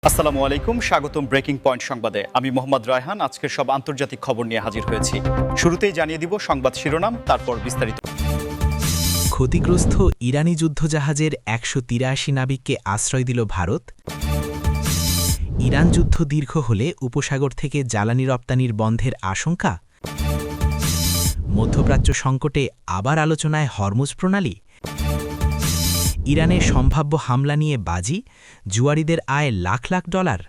আসসালামু আলাইকুম, স্বাগতম ব্রেকিং পয়েন্ট সংবাদে। আমি মোহাম্মদ রায়হান আজকের সব আন্তর্জাতিক খবর নিয়ে হাজির হয়েছি। শুরুতেই জানিয়ে দিব সংবাদ শিরোনাম, তারপর বিস্তারিত। ক্ষতিগ্রস্ত ইরানি যুদ্ধজাহাজের ১৮৩ নাবিককে আশ্রয় দিল ভারত। ইরান যুদ্ধ দীর্ঘ হলে উপসাগর থেকে জ্বালানি রপ্তানির বন্ধের আশঙ্কা। মধ্যপ্রাচ্য সংকটে আবার আলোচনায় হরমুজ প্রণালী। ইরানের সম্ভাব্য হামলা নিয়ে বাজি, জুয়ারিদের আয় লাখ লাখ ডলার।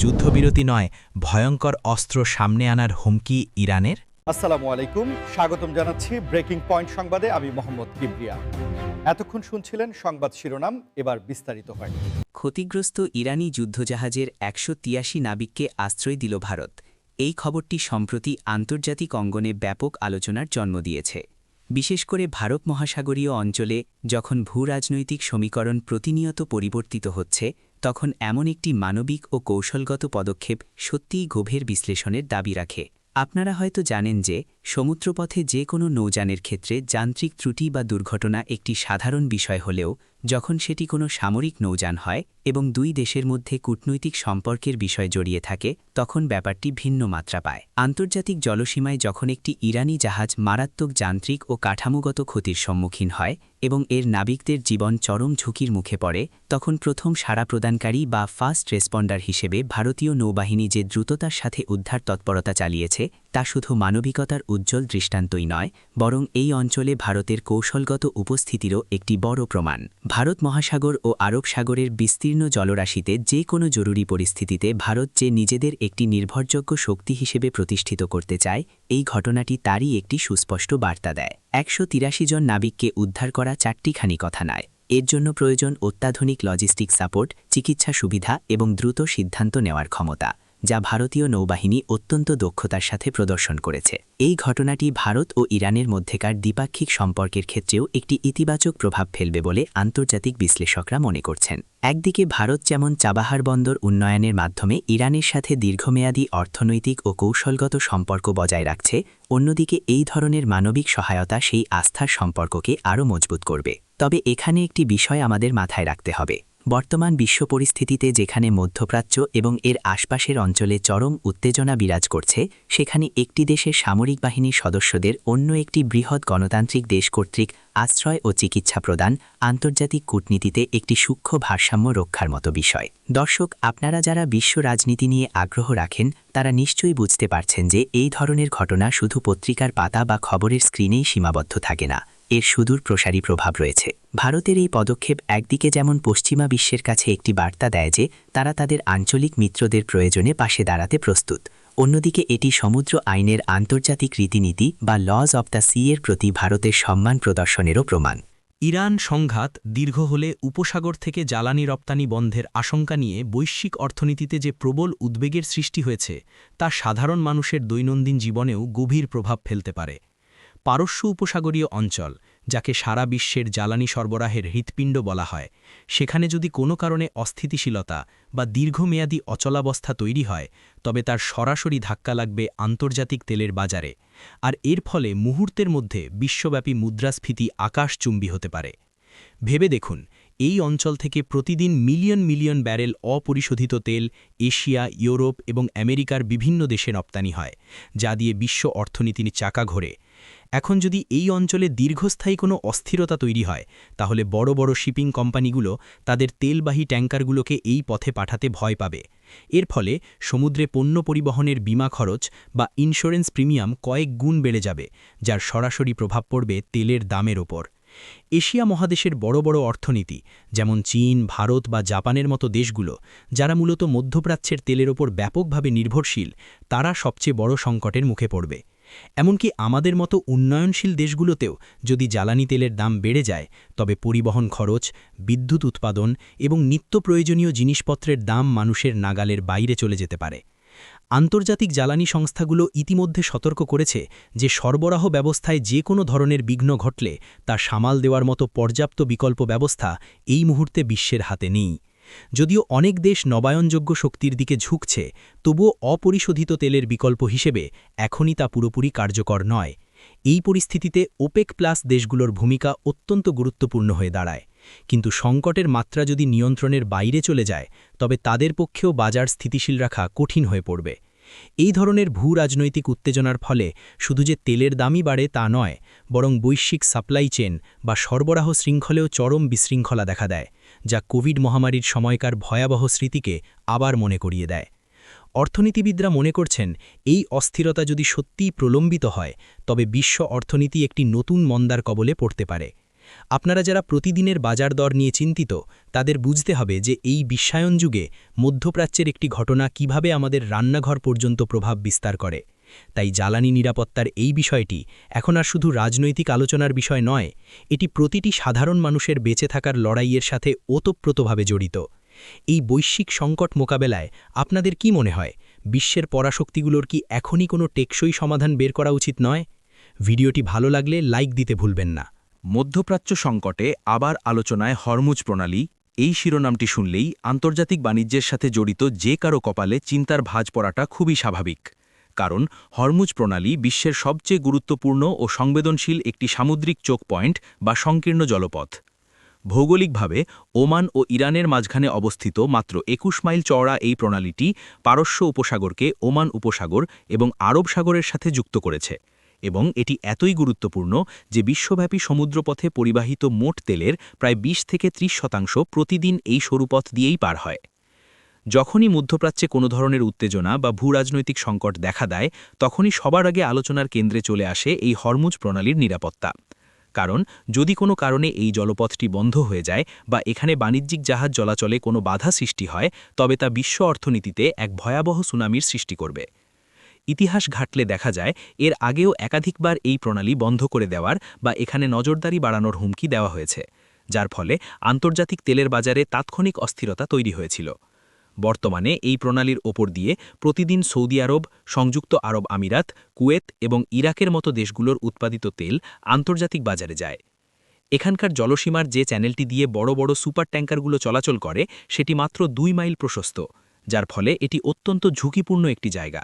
যুদ্ধবিরতি নয়, ভয়ঙ্কর অস্ত্র সামনে আনার হুমকি ইরানের। আসসালামু আলাইকুম, স্বাগতম জানাচ্ছি ব্রেকিং পয়েন্ট সংবাদে। আমি মোহাম্মদ কিবরিয়া। এতক্ষণ শুনছিলেন সংবাদ শিরোনাম, এবার বিস্তারিত হয়। ক্ষতিগ্রস্ত ইরানি যুদ্ধজাহাজের ১৮৩ নাবিককে আশ্রয় দিল ভারত। এই খবরটি সম্প্রতি আন্তর্জাতিক অঙ্গনে ব্যাপক আলোচনার জন্ম দিয়েছে। বিশেষ করে ভারত মহাসাগরীয় অঞ্চলে যখন ভূরাজনৈতিক সমীকরণ প্রতিনিয়ত পরিবর্তিত হচ্ছে, তখন এমন একটি মানবিক ও কৌশলগত পদক্ষেপ সত্যিই গভীর বিশ্লেষণের দাবি রাখে। আপনারা হয়তো জানেন যে সমুদ্রপথে যে কোনো নৌযানের ক্ষেত্রে যান্ত্রিক ত্রুটি বা দুর্ঘটনা একটি সাধারণ বিষয় হলেও যখন সেটি কোনো সামরিক নৌযান হয় এবং দুই দেশের মধ্যে কূটনৈতিক সম্পর্কের বিষয় জড়িয়ে থাকে, তখন ব্যাপারটি ভিন্ন মাত্রা পায়। আন্তর্জাতিক জলসীমায় যখন একটি ইরানি জাহাজ মারাত্মক যান্ত্রিক ও কাঠামোগত ক্ষতির সম্মুখীন হয় এবং এর নাবিকদের জীবন চরম ঝুঁকির মুখে পড়ে, তখন প্রথম সাড়া প্রদানকারী বা ফার্স্ট রেসপন্ডার হিসেবে ভারতীয় নৌবাহিনী যে দ্রুততার সাথে উদ্ধার তৎপরতা চালিয়েছে, তা শুধু মানবিকতার উজ্জ্বল দৃষ্টান্তই নয়, বরং এই অঞ্চলে ভারতের কৌশলগত উপস্থিতিরও একটি বড় প্রমাণ। ভারত মহাসাগর ও আরব সাগরের বিস্তীর্ণ জলরাশিতে যে কোনো জরুরি পরিস্থিতিতে ভারত যে নিজেদের একটি নির্ভরযোগ্য শক্তি হিসেবে প্রতিষ্ঠিত করতে চায়, এই ঘটনাটি তারই একটি সুস্পষ্ট বার্তা দেয়। ১৮৩ জন নাবিককে উদ্ধার করা চারটিখানি কথা নয়। এর জন্য প্রয়োজন অত্যাধুনিক লজিস্টিক সাপোর্ট, চিকিৎসা সুবিধা এবং দ্রুত সিদ্ধান্ত নেওয়ার ক্ষমতা, যা ভারতীয় নৌবাহিনী অত্যন্ত দক্ষতার সাথে প্রদর্শন করেছে। এই ঘটনাটি ভারত ও ইরানের মধ্যেকার দ্বিপাক্ষিক সম্পর্কের ক্ষেত্রেও একটি ইতিবাচক প্রভাব ফেলবে বলে আন্তর্জাতিক বিশ্লেষকরা মনে করছেন। একদিকে ভারত যেমন চাবাহার বন্দর উন্নয়নের মাধ্যমে ইরানের সাথে দীর্ঘমেয়াদী অর্থনৈতিক ও কৌশলগত সম্পর্ক বজায় রাখছে, অন্যদিকে এই ধরনের মানবিক সহায়তা সেই আস্থার সম্পর্ককে আরও মজবুত করবে। তবে এখানে একটি বিষয় আমাদের মাথায় রাখতে হবে। বর্তমান বিশ্ব পরিস্থিতিতে যেখানে মধ্যপ্রাচ্য এবং এর আশপাশের অঞ্চলে চরম উত্তেজনা বিরাজ করছে, সেখানে একটি দেশের সামরিক বাহিনীর সদস্যদের অন্য একটি বৃহৎ গণতান্ত্রিক দেশ কর্তৃক আশ্রয় ও চিকিৎসা প্রদান আন্তর্জাতিক কূটনীতিতে একটি সূক্ষ্ম ভারসাম্য রক্ষার মতো বিষয়। দর্শক, আপনারা যারা বিশ্ব রাজনীতি নিয়ে আগ্রহ রাখেন, তারা নিশ্চয়ই বুঝতে পারছেন যে এই ধরনের ঘটনা শুধু পত্রিকার পাতা বা খবরের স্ক্রিনেই সীমাবদ্ধ থাকে না, এর সুদূর প্রসারী প্রভাব রয়েছে। ভারতের এই পদক্ষেপ একদিকে যেমন পশ্চিমা বিশ্বের কাছে একটি বার্তা দেয় যে তারা তাদের আঞ্চলিক মিত্রদের প্রয়োজনে পাশে দাঁড়াতে প্রস্তুত, অন্যদিকে এটি সমুদ্র আইনের আন্তর্জাতিক রীতিনীতি বা লজ অব দ্য সি এর প্রতি ভারতের সম্মান প্রদর্শনেরও প্রমাণ। ইরান সংঘাত দীর্ঘ হলে উপসাগর থেকে জ্বালানি রপ্তানি বন্ধের আশঙ্কা নিয়ে বৈশ্বিক অর্থনীতিতে যে প্রবল উদ্বেগের সৃষ্টি হয়েছে, তা সাধারণ মানুষের দৈনন্দিন জীবনেও গভীর প্রভাব ফেলতে পারে। পারস্য উপসাগরীয় অঞ্চল, যাকে সারা বিশ্বের জ্বালানি সরবরাহের হৃৎপিণ্ড বলা হয়, সেখানে যদি কোনো কারণে অস্থিতিশীলতা বা দীর্ঘমেয়াদী অচলাবস্থা তৈরি হয়, তবে তার সরাসরি ধাক্কা লাগবে আন্তর্জাতিক তেলের বাজারে, আর এর ফলে মুহূর্তের মধ্যে বিশ্বব্যাপী মুদ্রাস্ফীতি আকাশচুম্বী হতে পারে। ভেবে দেখুন, এই অঞ্চল থেকে প্রতিদিন মিলিয়ন মিলিয়ন ব্যারেল অপরিশোধিত তেল এশিয়া, ইউরোপ এবং আমেরিকার বিভিন্ন দেশে রপ্তানি হয়, যা দিয়ে বিশ্ব অর্থনীতির চাকা ঘোরে। এখন যদি এই অঞ্চলে দীর্ঘস্থায়ী কোনো অস্থিরতা তৈরি হয়, তাহলে বড় বড় শিপিং কোম্পানিগুলো তাদের তেলবাহী ট্যাঙ্কারগুলোকে এই পথে পাঠাতে ভয় পাবে। এর ফলে সমুদ্রে পণ্য পরিবহনের বীমা খরচ বা ইন্স্যুরেন্স প্রিমিয়াম কয়েক গুণ বেড়ে যাবে, যার সরাসরি প্রভাব পড়বে তেলের দামের ওপর। এশিয়া মহাদেশের বড় বড় অর্থনীতি যেমন চীন, ভারত বা জাপানের মতো দেশগুলো, যারা মূলত মধ্যপ্রাচ্যের তেলের ওপর ব্যাপকভাবে নির্ভরশীল, তারা সবচেয়ে বড় সংকটের মুখে পড়বে। এমনকি আমাদের মতো উন্নয়নশীল দেশগুলোতেও যদি জ্বালানি তেলের দাম বেড়ে যায়, তবে পরিবহন খরচ, বিদ্যুৎ উৎপাদন এবং নিত্য প্রয়োজনীয় জিনিসপত্রের দাম মানুষের নাগালের বাইরে চলে যেতে পারে। আন্তর্জাতিক জ্বালানি সংস্থাগুলো ইতিমধ্যে সতর্ক করেছে যে সরবরাহ ব্যবস্থায় যে কোনো ধরনের বিঘ্ন ঘটলে তা সামাল দেওয়ার মতো পর্যাপ্ত বিকল্প ব্যবস্থা এই মুহূর্তে বিশ্বের হাতে নেই। যদিও অনেক দেশ নবায়নযোগ্য শক্তির দিকে ঝুঁকছে, তবুও অপরিশোধিত তেলের বিকল্প হিসেবে এখনই তা পুরোপুরি কার্যকর নয়। এই পরিস্থিতিতে ওপেক প্লাস দেশগুলোর ভূমিকা অত্যন্ত গুরুত্বপূর্ণ হয়ে দাঁড়ায়। কিন্তু সংকটের মাত্রা যদি নিয়ন্ত্রণের বাইরে চলে যায় তবে তাদের পক্ষেও বাজার স্থিতিশীল রাখা কঠিন হয়ে পড়বে। এই ধরনের ভূ-রাজনৈতিক উত্তেজনার ফলে শুধু যে তেলের দামই বাড়ে তা নয়, বরং বৈশ্বিক সাপ্লাই চেন বা সরবরাহ শৃঙ্খলেও চরম বিশৃঙ্খলা দেখা দেয়, যা কোভিড মহামারীর সময়কার ভয়াবহ স্মৃতিকে আবার মনে করিয়ে দেয়। অর্থনীতিবিদরা মনে করছেন এই অস্থিরতা যদি সত্যিই প্রলম্বিত হয় তবে বিশ্ব অর্থনীতি একটি নতুন মন্দার কবলে পড়তে পারে। আপনারা যারা প্রতিদিনের বাজার দর নিয়ে চিন্তিত তাদের বুঝতে হবে যে এই বিশ্বায়ন যুগে মধ্যপ্রাচ্যের একটি ঘটনা কিভাবে আমাদের রান্নাঘর পর্যন্ত প্রভাব বিস্তার করে। তাই জ্বালানি নিরাপত্তার এই বিষয়টি এখন আর শুধু রাজনৈতিক আলোচনার বিষয় নয়, এটি প্রতিটি সাধারণ মানুষের বেঁচে থাকার লড়াইয়ের সাথে ওতপ্রোতভাবে জড়িত। এই বৈশ্বিক সংকট মোকাবেলায় আপনাদের কি মনে হয়, বিশ্বের পরাশক্তিগুলোর কি এখনই কোনো টেকসই সমাধান বের করা উচিত নয়? ভিডিওটি ভালো লাগলে লাইক দিতে ভুলবেন না। মধ্যপ্রাচ্য সংকটে আবার আলোচনায় হরমুজ প্রণালী, এই শিরোনামটি শুনলেই আন্তর্জাতিক বাণিজ্যের সাথে জড়িত যে কারো কপালে চিন্তার ভাঁজ পড়াটা খুবই স্বাভাবিক। কারণ হরমুজ প্রণালী বিশ্বের সবচেয়ে গুরুত্বপূর্ণ ও সংবেদনশীল একটি সামুদ্রিক চোক পয়েন্ট বা সংকীর্ণ জলপথ। ভৌগোলিকভাবে ওমান ও ইরানের মাঝখানে অবস্থিত মাত্র ২১ মাইল চওড়া এই প্রণালীটি পারস্য উপসাগরকে ওমান উপসাগর এবং আরব সাগরের সাথে যুক্ত করেছে, এবং এটি এতই গুরুত্বপূর্ণ যে বিশ্বব্যাপী সমুদ্রপথে পরিবাহিত মোট তেলের প্রায় ২০-৩০% প্রতিদিন এই সরুপথ দিয়েই পার হয়। যখনই মধ্যপ্রাচ্যে কোনো ধরনের উত্তেজনা বা ভূরাজনৈতিক সংকট দেখা দেয়, তখনই সবার আগে আলোচনার কেন্দ্রে চলে আসে এই হরমুজ প্রণালীর নিরাপত্তা। কারণ যদি কোনো কারণে এই জলপথটি বন্ধ হয়ে যায় বা এখানে বাণিজ্যিক জাহাজ চলাচলে কোনো বাধা সৃষ্টি হয়, তবে তা বিশ্ব অর্থনীতিতে এক ভয়াবহ সুনামির সৃষ্টি করবে। ইতিহাস ঘাটলে দেখা যায় এর আগেও একাধিকবার এই প্রণালী বন্ধ করে দেওয়ার বা এখানে নজরদারি বাড়ানোর হুমকি দেওয়া হয়েছে, যার ফলে আন্তর্জাতিক তেলের বাজারে তাৎক্ষণিক অস্থিরতা তৈরি হয়েছিল। বর্তমানে এই প্রণালীর ওপর দিয়ে প্রতিদিন সৌদি আরব, সংযুক্ত আরব আমিরাত, কুয়েত এবং ইরাকের মতো দেশগুলোর উৎপাদিত তেল আন্তর্জাতিক বাজারে যায়। এখানকার জলসীমার যে চ্যানেলটি দিয়ে বড় বড় সুপার ট্যাঙ্কারগুলো চলাচল করে সেটি মাত্র ২ মাইল প্রশস্ত, যার ফলে এটি অত্যন্ত ঝুঁকিপূর্ণ একটি জায়গা।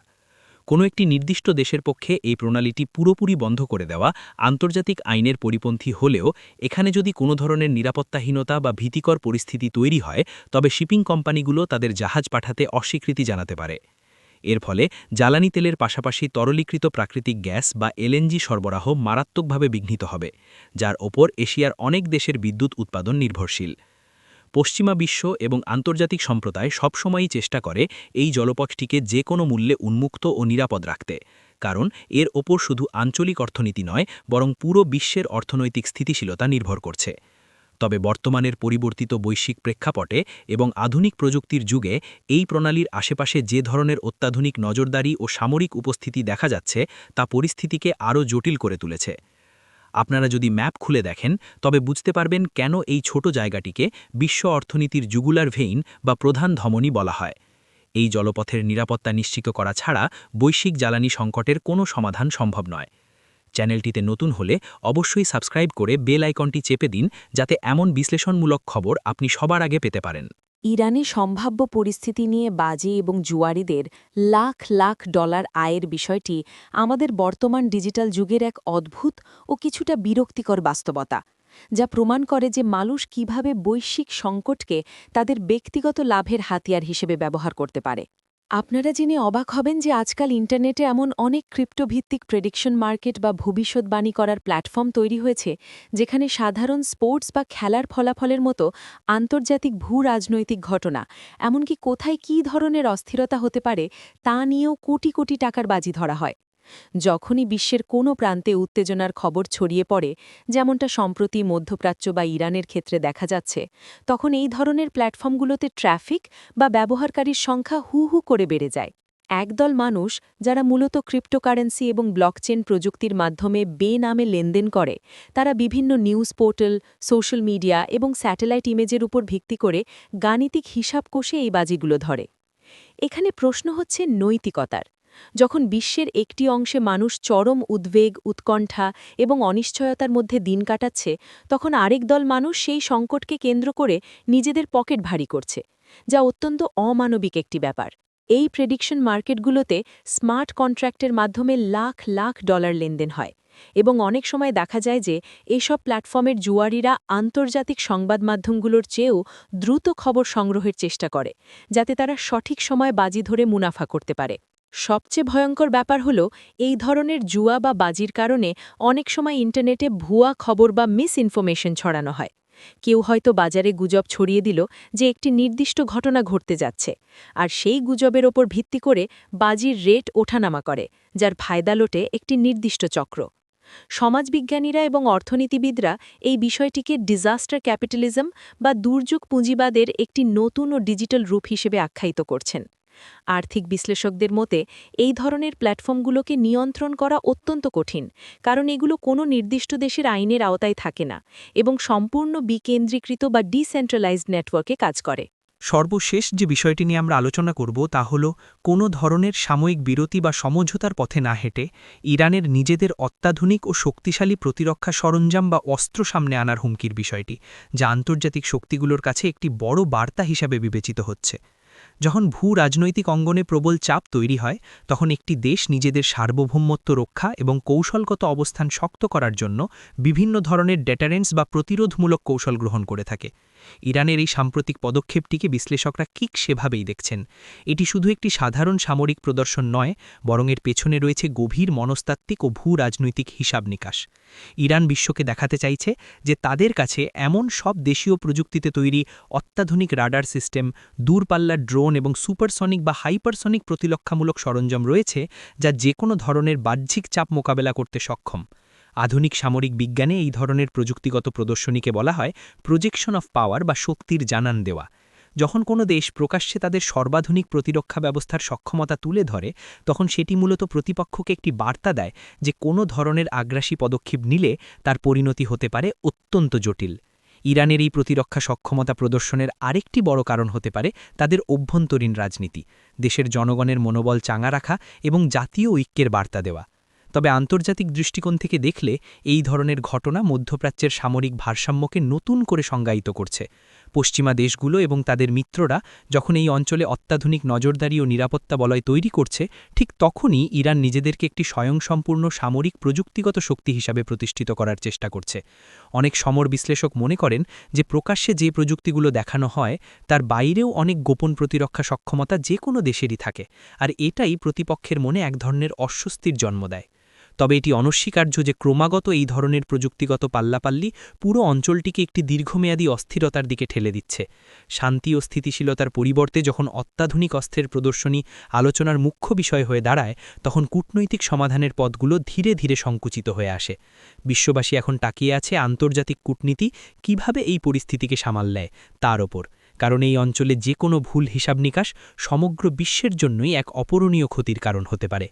কোনো একটি নির্দিষ্ট দেশের পক্ষে এই প্রণালীটি পুরোপুরি বন্ধ করে দেওয়া আন্তর্জাতিক আইনের পরিপন্থী হলেও এখানে যদি কোনো ধরনের নিরাপত্তাহীনতা বা ভীতিকর পরিস্থিতি তৈরি হয়, তবে শিপিং কোম্পানিগুলো তাদের জাহাজ পাঠাতে অস্বীকৃতি জানাতে পারে। এর ফলে জ্বালানি তেলের পাশাপাশি তরলীকৃত প্রাকৃতিক গ্যাস বা এলএনজি সরবরাহ মারাত্মকভাবে বিঘ্নিত হবে, যার ওপর এশিয়ার অনেক দেশের বিদ্যুৎ উৎপাদন নির্ভরশীল। পশ্চিমা বিশ্ব এবং আন্তর্জাতিক সম্প্রদায় সবসময়ই চেষ্টা করে এই জলপথটিকে যে কোনো মূল্যে উন্মুক্ত ও নিরাপদ রাখতে, কারণ এর ওপর শুধু আঞ্চলিক অর্থনীতি নয় বরং পুরো বিশ্বের অর্থনৈতিক স্থিতিশীলতা নির্ভর করছে। তবে বর্তমানের পরিবর্তিত বৈশ্বিক প্রেক্ষাপটে এবং আধুনিক প্রযুক্তির যুগে এই প্রণালীর আশেপাশে যে ধরনের অত্যাধুনিক নজরদারি ও সামরিক উপস্থিতি দেখা যাচ্ছে তা পরিস্থিতিকে আরও জটিল করে তুলেছে। আপনারা যদি ম্যাপ খুলে দেখেন তবে বুঝতে পারবেন কেন এই ছোট জায়গাটিকে বিশ্ব অর্থনীতির জুগুলার ভেইন বা প্রধান ধমনী বলা হয়। এই জলপথের নিরাপত্তা নিশ্চিত করা ছাড়া বৈশ্বিক জ্বালানি সংকটের কোনো সমাধান সম্ভব নয়। চ্যানেলটিতে নতুন হলে অবশ্যই সাবস্ক্রাইব করে বেল আইকনটি চেপে দিন, যাতে এমন বিশ্লেষণমূলক খবর আপনি সবার আগে পেতে পারেন। ইরানে সম্ভাব্য পরিস্থিতি নিয়ে বাজি এবং জুয়ারিদের লাখ লাখ ডলার আয়ের বিষয়টি আমাদের বর্তমান ডিজিটাল যুগের এক অদ্ভুত ও কিছুটা বিরক্তিকর বাস্তবতা, যা প্রমাণ করে যে মানুষ কিভাবে বৈশ্বিক সংকটকে তাদের ব্যক্তিগত লাভের হাতিয়ার হিসেবে ব্যবহার করতে পারে। আপনারা জেনে অবাক হবেন যে আজকাল ইন্টারনেটে এমন অনেক ক্রিপ্টোভিত্তিক প্রেডিকশন মার্কেট বা ভবিষ্যৎবাণী করার প্ল্যাটফর্ম তৈরি হয়েছে, যেখানে সাধারণ স্পোর্টস বা খেলার ফলাফলের মতো আন্তর্জাতিক ভূ-রাজনৈতিক ঘটনা, এমনকি কোথায় কী ধরনের অস্থিরতা হতে পারে তা নিয়েও কোটি কোটি টাকার বাজি ধরা হয়। যখনই বিশ্বের কোনো প্রান্তে উত্তেজনার খবর ছড়িয়ে পড়ে, যেমনটা সম্প্রতি মধ্যপ্রাচ্য বা ইরানের ক্ষেত্রে দেখা যাচ্ছে, তখন এই ধরনের প্ল্যাটফর্মগুলোতে ট্র্যাফিক বা ব্যবহারকারীর সংখ্যা হু হু করে বেড়ে যায়। একদল মানুষ যারা মূলত ক্রিপ্টোকারেন্সি এবং ব্লকচেন প্রযুক্তির মাধ্যমে বেনামে লেনদেন করে, তারা বিভিন্ন নিউজ পোর্টাল, সোশ্যাল মিডিয়া এবং স্যাটেলাইট ইমেজের উপর ভিত্তি করে গাণিতিক হিসাব কষে এই বাজিগুলো ধরে। এখানে প্রশ্ন হচ্ছে নৈতিকতার। যখন বিশ্বের একটি অংশে মানুষ চরম উদ্বেগ, উৎকণ্ঠা এবং অনিশ্চয়তার মধ্যে দিন কাটাচ্ছে, তখন আরেক দল মানুষ সেই সংকটকে কেন্দ্র করে নিজেদের পকেট ভারী করছে, যা অত্যন্ত অমানবিক একটি ব্যাপার। এই প্রেডিকশন মার্কেটগুলোতে স্মার্ট কন্ট্রাক্টের মাধ্যমে লাখ লাখ ডলার লেনদেন হয়, এবং অনেক সময় দেখা যায় যে এইসব প্ল্যাটফর্মের জুয়ারিরা আন্তর্জাতিক সংবাদ মাধ্যমগুলোর চেয়েও দ্রুত খবর সংগ্রহের চেষ্টা করে যাতে তারা সঠিক সময় বাজি ধরে মুনাফা করতে পারে। সবচেয়ে ভয়ঙ্কর ব্যাপার হল এই ধরনের জুয়া বা বাজির কারণে অনেক সময় ইন্টারনেটে ভুয়া খবর বা মিস ইনফরমেশন ছড়ানো হয়। কেউ হয়তো বাজারে গুজব ছড়িয়ে দিল যে একটি নির্দিষ্ট ঘটনা ঘটতে যাচ্ছে, আর সেই গুজবের ওপর ভিত্তি করে বাজির রেট ওঠানামা করে, যার ফায়দা লোটে একটি নির্দিষ্ট চক্র। সমাজবিজ্ঞানীরা এবং অর্থনীতিবিদরা এই বিষয়টিকে ডিজাস্টার ক্যাপিটালিজম বা দুর্যোগ পুঁজিবাদের একটি নতুন ও ডিজিটাল রূপ হিসেবে আখ্যায়িত করছেন। আর্থিক বিশ্লেষকদের মতে এই ধরনের প্ল্যাটফর্মগুলোকে নিয়ন্ত্রণ করা অত্যন্ত কঠিন, কারণ এগুলো কোনো নির্দিষ্ট দেশের আইনের আওতায় থাকে না এবং সম্পূর্ণ বিকেন্দ্রীকৃত বা ডিসেন্ট্রালাইজড নেটওয়ার্কে কাজ করে। সর্বশেষ যে বিষয়টি নিয়ে আমরা আলোচনা করব তা হল কোনো ধরনের সাময়িক বিরতি বা সমঝোতার পথে না হেঁটে ইরানের নিজেদের অত্যাধুনিক ও শক্তিশালী প্রতিরক্ষা সরঞ্জাম বা অস্ত্র সামনে আনার হুমকির বিষয়টি, যা আন্তর্জাতিক শক্তিগুলোর কাছে একটি বড় বার্তা হিসাবে বিবেচিত হচ্ছে। যখন ভূ রাজনৈতিক অঙ্গনে প্রবল চাপ তৈরি হয়, তখন একটি দেশ নিজেদের সার্বভৌমত্ব রক্ষা এবং কৌশলগত অবস্থান শক্ত করার জন্য বিভিন্ন ধরনের ডেটারেন্স বা প্রতিরোধমূলক কৌশল গ্রহণ করে থাকে। ইরানের এই সাম্প্রতিক পদক্ষেপটিকে বিশ্লেষকরা ঠিক সেভাবেই দেখছেন। এটি শুধু একটি সাধারণ সামরিক প্রদর্শন নয়, বরং এর পেছনে রয়েছে গভীর মনস্তাত্ত্বিক ও ভূ রাজনৈতিক হিসাব নিকাশ। ইরান বিশ্বকে দেখাতে চাইছে যে তাদের কাছে এমন সব দেশীয় প্রযুক্তিতে তৈরি অত্যাধুনিক রাডার সিস্টেম, দূরপাল্লার ড্রোন এবং সুপারসনিক বা হাইপারসনিক প্রতিরক্ষামূলক সরঞ্জাম রয়েছে যা যে কোনো ধরনের বাহ্যিক চাপ মোকাবেলা করতে সক্ষম। আধুনিক সামরিক বিজ্ঞানে এই ধরনের প্রযুক্তিগত প্রদর্শনীকে বলা হয় প্রজেকশন অফ পাওয়ার বা শক্তির জানান দেওয়া। যখন কোনো দেশ প্রকাশ্যে তাদের সর্বাধুনিক প্রতিরক্ষা ব্যবস্থার সক্ষমতা তুলে ধরে, তখন সেটি মূলত প্রতিপক্ষকে একটি বার্তা দেয় যে কোনো ধরনের আগ্রাসী পদক্ষেপ নিলে তার পরিণতি হতে পারে অত্যন্ত জটিল। ইরানের এই প্রতিরক্ষা সক্ষমতা প্রদর্শনের আরেকটি বড় কারণ হতে পারে তাদের অভ্যন্তরীণ রাজনীতি, দেশের জনগণের মনোবল চাঙা রাখা এবং জাতীয় ঐক্যের বার্তা দেওয়া। তবে আন্তর্জাতিক দৃষ্টিকোণ থেকে দেখলে এই ধরনের ঘটনা মধ্যপ্রাচ্যের সামরিক ভারসাম্যকে নতুন করে সংজ্ঞায়িত করছে। পশ্চিমা দেশগুলো এবং তাদের মিত্ররা যখন এই অঞ্চলে অত্যাধুনিক নজরদারি ও নিরাপত্তা বলয় তৈরি করছে, ঠিক তখনই ইরান নিজেদেরকে একটি স্বয়ংসম্পূর্ণ সামরিক প্রযুক্তিগত শক্তি হিসাবে প্রতিষ্ঠিত করার চেষ্টা করছে। অনেক সমর বিশ্লেষক মনে করেন যে প্রকাশ্যে যে প্রযুক্তিগুলো দেখানো হয় তার বাইরেও অনেক গোপন প্রতিরক্ষা সক্ষমতা যে কোনো দেশেরই থাকে, আর এটাই প্রতিপক্ষের মনে এক ধরনের অস্বস্তির জন্ম দেয়। তবে এটি অনস্বীকার্য যে ক্রমাগত এই ধরনের প্রযুক্তিগত পাল্লাপাল্লি পুরো অঞ্চলটিকে একটি দীর্ঘমেয়াদী অস্থিরতার দিকে ঠেলে দিচ্ছে। শান্তি ও স্থিতিশীলতার পরিবর্তে যখন অত্যাধুনিক অস্ত্রের প্রদর্শনী আলোচনার মুখ্য বিষয় হয়ে দাঁড়ায়, তখন কূটনৈতিক সমাধানের পথগুলো ধীরে ধীরে সংকুচিত হয়ে আসে। বিশ্ববাসী এখন তাকিয়ে আছে আন্তর্জাতিক কূটনীতি কিভাবে এই পরিস্থিতিকে সামাল নেয় তার ওপর, কারণ এই অঞ্চলে যে কোনো ভুল হিসাব নিকাশ সমগ্র বিশ্বের জন্যই এক অপূরণীয় ক্ষতির কারণ হতে পারে।